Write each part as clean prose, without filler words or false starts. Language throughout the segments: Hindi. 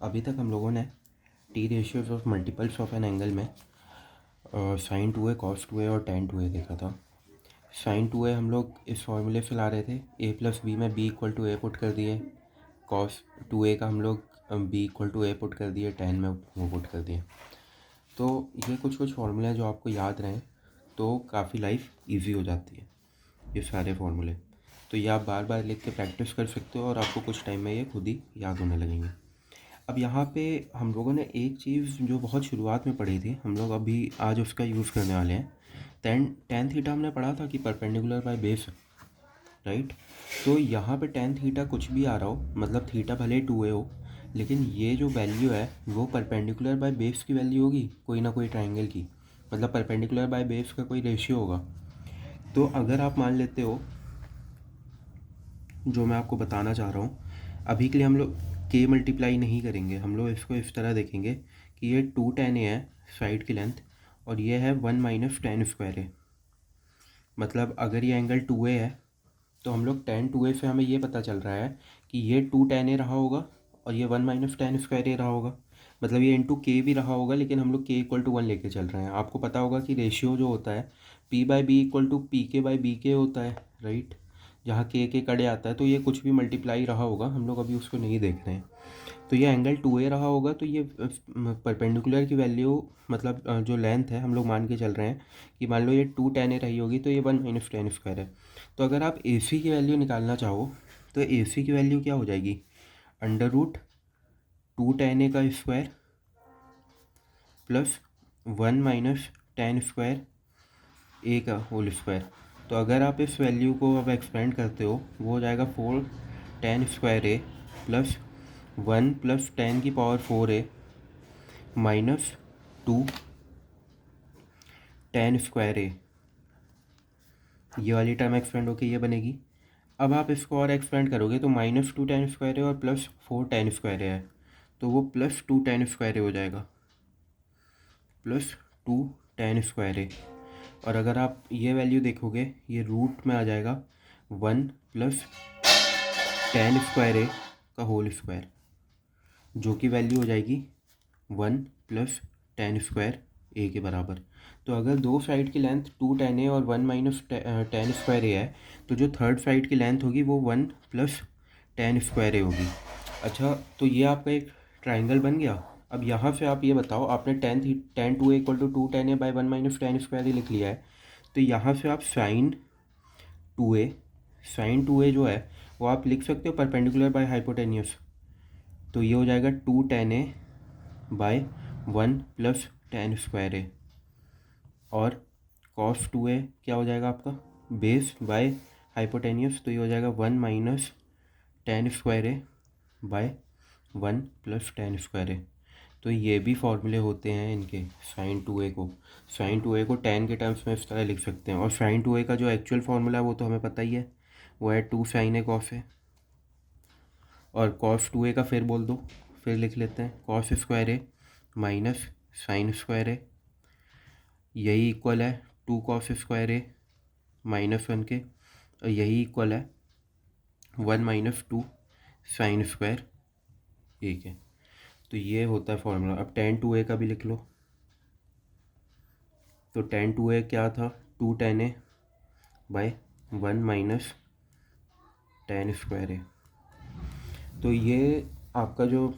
अभी तक हम लोगों ने T ratios of multiples of an angle में साइन 2a कॉस 2a और tan 2a देखा था। साइन 2a हम लोग इस फॉर्मूले से ला रहे थे, a प्लस बी में b equal to A put कर दिए, कॉस 2a का हम लोग b equal to A put कर दिए, tan में वो पुट कर दिए। तो ये कुछ फार्मूले हैं जो आपको याद रहें तो काफ़ी लाइफ इजी हो जाती है, ये सारे फार्मूले। तो ये आप बार बार लिख के प्रैक्टिस कर सकते हो और आपको कुछ टाइम में ये खुद ही याद होने लगेंगे। अब यहाँ पे हम लोगों ने एक चीज़ जो बहुत शुरुआत में पढ़ी थी, हम लोग अभी आज उसका यूज़ करने वाले हैं। tan थीटा हमने पढ़ा था कि परपेंडिकुलर बाय बेस, राइट। तो यहाँ पे tan थीटा कुछ भी आ रहा हो, मतलब थीटा भले 2a हो, लेकिन ये जो वैल्यू है वो परपेंडिकुलर बाय बेस की वैल्यू होगी, कोई ना कोई ट्राइंगल की, मतलब परपेंडिकुलर बाय बेस का कोई रेशियो होगा। तो अगर आप मान लेते हो, जो मैं आपको बताना चाह रहा हूँ, अभी के लिए हम लोग k मल्टीप्लाई नहीं करेंगे, हम लोग इसको इस तरह देखेंगे कि ये 2 tan a है साइड की लेंथ, और ये है 1 माइनस tan स्क्वायर a। मतलब अगर ये एंगल 2a है तो हम लोग tan 2a से हमें ये पता चल रहा है कि ये 2 tan a रहा होगा और ये 1 माइनस tan स्क्वायर a रहा होगा। मतलब ये इंटू के भी रहा होगा, लेकिन हम लोग k इक्वल टू 1 लेके चल रहे हैं। आपको पता होगा कि रेशियो जो होता है p by B equal to P के बाई बी के होता है, राइट। जहाँ के कड़े आता है तो ये कुछ भी मल्टीप्लाई रहा होगा, हम लोग अभी उसको नहीं देख रहे हैं। तो ये एंगल 2a रहा होगा, तो ये परपेंडिकुलर की वैल्यू, मतलब जो लेंथ है हम लोग मान के चल रहे हैं कि मान लो ये 2 tan a रही होगी, तो ये 1 माइनस tan स्क्वायर है। तो अगर आप AC की वैल्यू निकालना चाहो तो AC की वैल्यू क्या हो जाएगी, अंडर रूट 2 tan a का square plus 1 minus tan square a का होल स्क्वायर। तो अगर आप इस वैल्यू को अब एक्सपेंड करते हो, वो हो जाएगा 4 tan square a plus 1 plus tan की power 4a minus 2 tan square a। ये वाली टर्म एक्सपेंड होके ये बनेगी। अब आप इसको और एक्सपेंड करोगे तो माइनस 2 tan स्क्वायर a और प्लस 4 tan स्क्वायर a है, तो वो प्लस 2 tan स्क्वायर a हो जाएगा, प्लस 2 tan स्क्वायर a। और अगर आप ये वैल्यू देखोगे, ये रूट में आ जाएगा 1 प्लस tan स्क्वायर a का होल स्क्वायर, जो कि वैल्यू हो जाएगी 1 प्लस tan स्क्वायर a के बराबर। तो अगर दो साइड की लेंथ 2 tan a और 1 माइनस tan स्क्वायर a है, तो जो थर्ड साइड की लेंथ होगी वो 1 प्लस tan स्क्वायर a होगी। अच्छा, तो ये आपका एक ट्राइंगल बन गया। अब यहाँ से आप ये बताओ, आपने tan 2a equal to 2 tan a by 1 minus tan square a लिख लिया है, तो यहाँ से आप साइन 2a जो है वो आप लिख सकते हो परपेंडिकुलर बाय हाइपोटेन्यूस। तो ये हो जाएगा 2 tan a by 1 plus tan square a, और cos 2a क्या हो जाएगा आपका, बेस बाय हाइपोटेन्यूस, तो ये हो जाएगा 1 minus tan square a by 1 plus tan square a। तो ये भी फॉर्मूले होते हैं इनके, साइन 2a को tan के टर्म्स में इस तरह लिख सकते हैं। और साइन 2a का जो एक्चुअल फार्मूला है वो तो हमें पता ही है, वो है 2 sin a cos a। और cos 2a का फिर बोल दो, फिर लिख लेते हैं cos square a minus sine square a, यही इक्वल है 2 cos स्क्वायर a माइनस 1 के, और यही इक्वल है 1 माइनस 2 साइन स्क्वायर a के। तो ये होता है फॉर्मूला। अब tan 2a का भी लिख लो, तो tan 2a क्या था, 2 tan a by 1 minus tan square a। तो ये आपका जो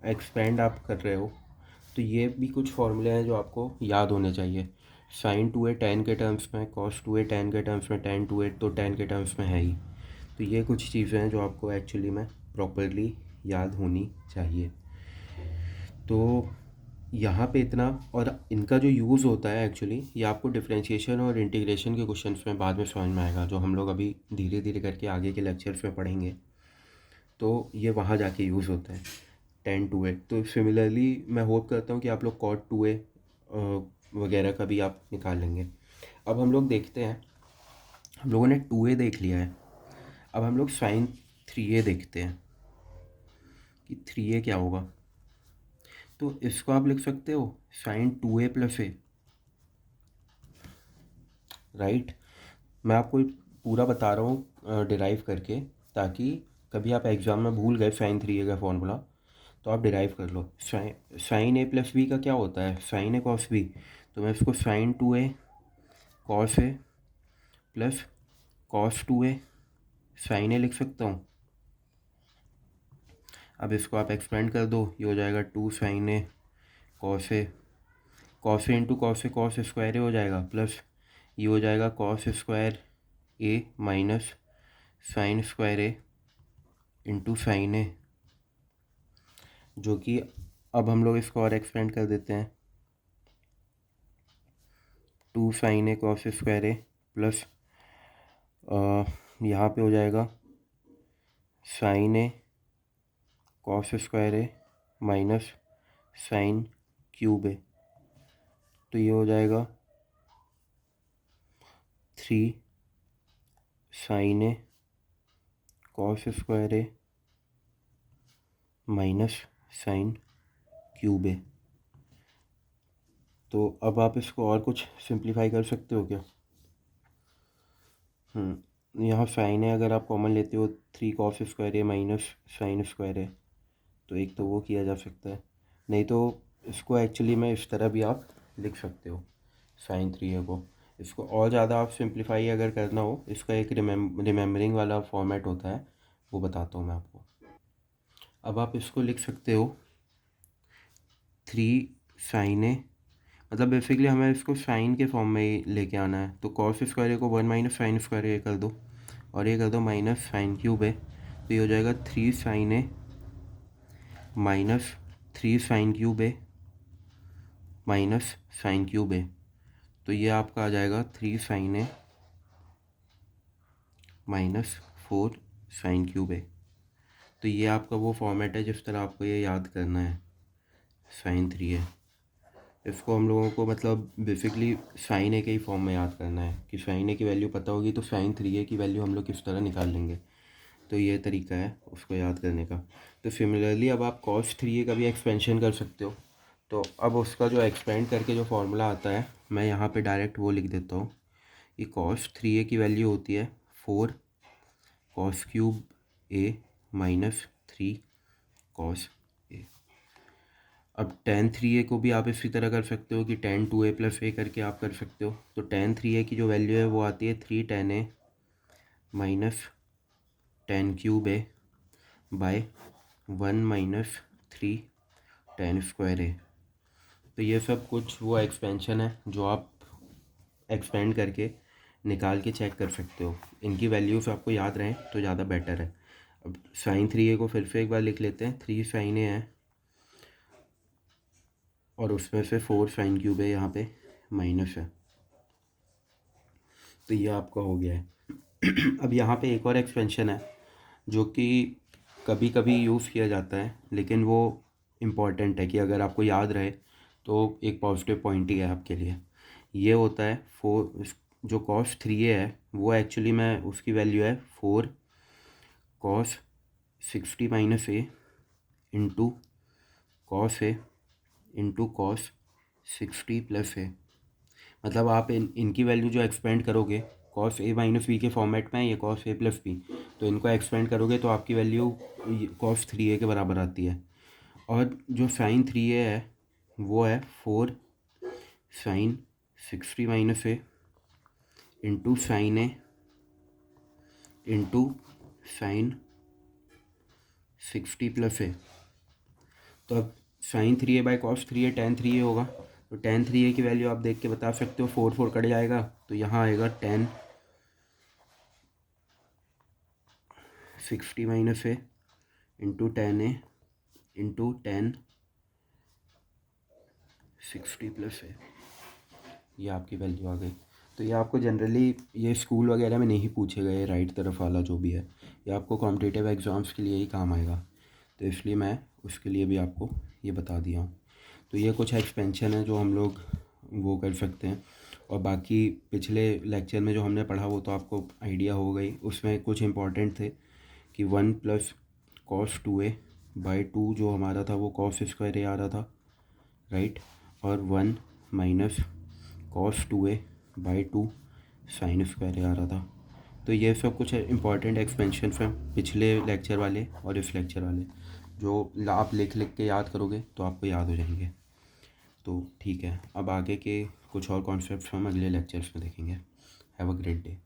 एक्सपेंड आप कर रहे हो, तो ये भी कुछ फॉर्मूले हैं जो आपको याद होने चाहिए। साइन 2a tan के टर्म्स में, cos 2a tan के टर्म्स में, tan 2a तो tan के टर्म्स में है ही। तो ये कुछ चीज़ें हैं जो आपको एक्चुअली में प्रॉपरली याद होनी चाहिए। तो यहाँ पे इतना, और इनका जो यूज़ होता है एक्चुअली, ये आपको डिफरेंशिएशन और इंटीग्रेशन के क्वेश्चंस में बाद में समझ में आएगा, जो हम लोग अभी धीरे धीरे करके आगे के लेक्चर्स में पढ़ेंगे। तो ये वहाँ जाके यूज़ होता है tan 2a। तो सिमिलरली मैं होप करता हूँ कि आप लोग cot 2a वगैरह का भी आप निकाल लेंगे। अब हम लोग देखते हैं, हम लोगों ने 2a देख लिया है, अब हम लोग sin 3a देखते हैं कि 3a क्या होगा। तो इसको आप लिख सकते हो sin 2a plus a, right. मैं आपको पूरा बता रहा हूँ डिराइव करके, ताकि कभी आप एग्ज़ाम में भूल गए sin 3a का फॉर्मूला तो आप डिराइव कर लो। साइन ए प्लस बी का क्या होता है, साइन ए कॉस बी। तो मैं इसको sign 2a cos A plus cos 2a sign ए लिख सकता हूँ। अब इसको आप एक्सपेंड कर दो, ये हो जाएगा 2 sign A cos A, cos A into cos A cos square ए हो जाएगा, प्लस ये हो जाएगा कॉस स्क्वायर ए माइनस साइन स्क्वायर ए इंटू साइन ए, जो कि अब हम लोग इसको और एक्सपेंड कर देते हैं। 2 साइन ए कॉस स्क्वायर ए प्लस यहाँ पे हो जाएगा साइन ए कॉस स्क्वायर ए माइनस साइन क्यूब ए, तो ये हो जाएगा 3 साइन ए कॉस स्क्वायर ए माइनस साइन क्यूब ए। तो अब आप इसको और कुछ सिंप्लीफाई कर सकते हो क्या? यहाँ साइन ए अगर आप कॉमन लेते हो 3 cos square A minus sign square A, तो एक तो वो किया जा सकता है, नहीं तो इसको एक्चुअली में इस तरह भी आप लिख सकते हो साइन 3a को। इसको और ज़्यादा आप सिंप्लीफाई अगर करना हो, इसका एक रिमेम्बरिंग वाला फॉर्मेट होता है, वो बताता हूँ मैं आपको। अब आप इसको लिख सकते हो 3 साइन ए, मतलब बेसिकली हमें इसको साइन के फॉर्म में ही लेके आना है। तो कॉस स्क्वायर ए को 1 माइनस साइन स्क्वायर ए कर दो, और ये कर दो माइनस साइन क्यूब ए, तो ये हो जाएगा 3 साइन ए माइनस 3 साइन क्यूब ए माइनस साइन क्यूब ए, तो ये आपका आ जाएगा 3 साइन ए माइनस 4 साइन क्यूब ए। तो ये आपका वो फॉर्मेट है जिस तरह आपको ये याद करना है साइन 3a। इसको हम लोगों को मतलब बेसिकली साइन ए के ही फॉर्म में याद करना है कि साइन ए की वैल्यू पता होगी तो साइन 3a की वैल्यू हम लोग किस तरह निकाल लेंगे। तो ये तरीका है उसको याद करने का। तो सिमिलरली अब आप कॉस 3a का भी एक्सपेंशन कर सकते हो। तो अब उसका जो एक्सपेंड करके जो फार्मूला आता है, मैं यहाँ पे डायरेक्ट वो लिख देता हूँ कि कॉस 3a की वैल्यू होती है 4 cos cube A minus 3 cos A. अब tan 3a को भी आप इसी तरह कर सकते हो कि tan 2a प्लस ए करके आप कर सकते हो। तो tan 3a की जो वैल्यू है वो आती है 3 tan a minus tan cube A by 1 minus 3 tan square A. तो ये सब कुछ वो एक्सपेंशन है जो आप एक्सपेंड करके निकाल के चेक कर सकते हो। इनकी वैल्यूज़ आपको याद रहें तो ज़्यादा बेटर है। अब साइन 3a को फिर से एक बार लिख लेते हैं, 3 साइन ए है और उसमें से 4 साइन क्यूब है, यहाँ पे माइनस है, तो ये आपका हो गया है। अब यहाँ पे एक और एक्सपेंशन है जो कि कभी कभी यूज़ किया जाता है, लेकिन वो इम्पॉर्टेंट है कि अगर आपको याद रहे तो एक पॉजिटिव पॉइंट ही है आपके लिए। ये होता है 4, जो कॉस 3a है वो एक्चुअली में उसकी वैल्यू है 4 cos 60 minus A into cos A into cos 60 plus ए। मतलब आप इनकी वैल्यू जो एक्सपेंड करोगे, कॉस ए माइनस बी के फॉर्मेट में है ये कॉस ए प्लस बी, तो इनको एक्सपेंड करोगे तो आपकी वैल्यू कॉस 3a के बराबर आती है। और जो साइन 3a है वो है 4 sign 60 minus A into sine A into sine 60 plus ए। तो अब sign 3a by cos 3a tan 3a होगा, तो tan 3a की वैल्यू आप देख के बता सकते हो, 4 4 कट जाएगा तो यहाँ आएगा tan 60 minus A into tan a into tan 60 plus A. ये आपकी वैल्यू आ गई। तो ये आपको जनरली ये स्कूल वगैरह में नहीं पूछे गए, राइट तरफ वाला जो भी है, ये आपको कॉम्पिटिटिव एग्ज़ाम्स के लिए ही काम आएगा, तो इसलिए मैं उसके लिए भी आपको ये बता दिया हूँ। तो ये कुछ एक्सपेंशन है जो हम लोग वो कर सकते हैं। और बाकी पिछले लेक्चर में जो हमने पढ़ा वो तो आपको आइडिया हो गई, उसमें कुछ इंपॉर्टेंट थे कि 1 प्लस कॉस 2a बाई 2 जो हमारा था वो कॉस स्क्वायर ए आ रहा था, राइट, और 1 minus cos 2a by 2 sine square A आ रहा था। तो ये सब कुछ इंपॉर्टेंट एक्सपेंशन हैं पिछले लेक्चर वाले और इस लेक्चर वाले। जो आप लिख लिख के याद करोगे तो आपको याद हो जाएंगे। तो ठीक है, अब आगे के कुछ और कॉन्सेप्ट्स हम अगले लेक्चर्स में देखेंगे। Have a great day.